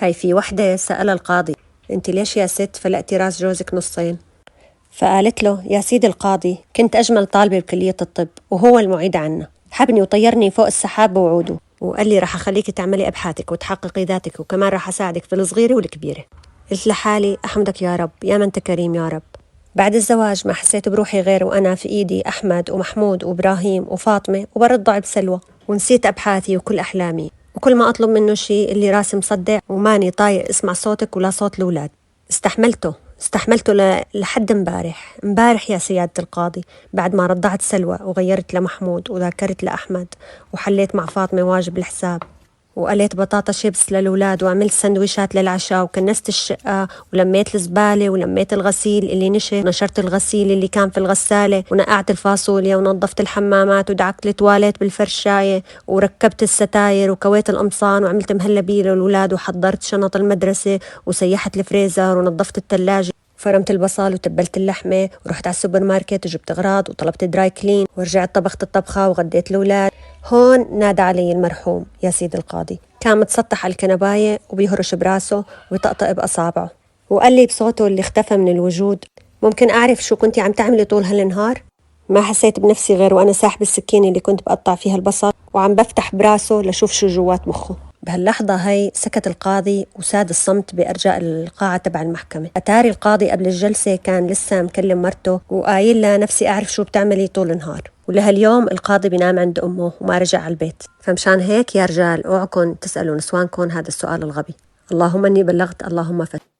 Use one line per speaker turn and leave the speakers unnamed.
هاي في وحدة سألها القاضي: انت ليش يا ست فلقتي راس جوزك نصين؟ فقالت له: يا سيدي القاضي، كنت أجمل طالبة بكلية الطب وهو المعيد عنا، حبني وطيرني فوق السحاب بوعوده، وقال لي رح أخليكي تعملي أبحاثك وتحققي ذاتك، وكمان رح أساعدك في الصغيرة والكبيرة. قلت لحالي: أحمدك يا رب، يا من أنت كريم يا رب. بعد الزواج ما حسيت بروحي غير وأنا في إيدي أحمد ومحمود وإبراهيم وفاطمة وبرضع بسلوى، ونسيت أبحاثي وكل أحلامي، وكل ما أطلب منه شيء اللي راسي مصدع وماني طايق اسمع صوتك ولا صوت الأولاد. استحملته لحد امبارح يا سيادة القاضي، بعد ما رضعت سلوى وغيرت لمحمود وذاكرت لأحمد وحليت مع فاطمة واجب الحساب وقليت بطاطا شيبس للأولاد وعملت سندويشات للعشاء وكنست الشقة ولميت الزبالة ولميت الغسيل اللي نشرت الغسيل اللي كان في الغسالة ونقعت الفاصوليا ونظفت الحمامات ودعكت التواليت بالفرشاية وركبت الستاير وكويت القمصان وعملت مهلبية للأولاد وحضرت شنط المدرسة وسيحت الفريزر ونظفت الثلاجة، فرمت البصل وتبلت اللحمة ورحت على السوبر ماركت وجبت أغراض وطلبت دراي كلين ورجعت طبخت الطبخة وغديت الأولاد. هون نادى علي المرحوم يا سيد القاضي، كان متسطح على الكنباية وبيهرش براسه ويطقطق بأصابعه، وقال لي بصوته اللي اختفى من الوجود: ممكن أعرف شو كنتي عم تعملي طول هالنهار؟ ما حسيت بنفسي غير وأنا ساحب السكينة اللي كنت بقطع فيها البصل وعم بفتح براسه لشوف شو جوات مخه. بهاللحظة هي سكت القاضي وساد الصمت بأرجاء القاعة تبع المحكمة. أتاري القاضي قبل الجلسة كان لسه مكلم مرته وقايل لها: نفسي أعرف شو بتعملي طول النهار. ولهاليوم القاضي بينام عند أمه وما رجع على البيت. فمشان هيك يا رجال اوعكن تسألوا نسوانكن هذا السؤال الغبي. اللهم إني بلغت، اللهم فتح.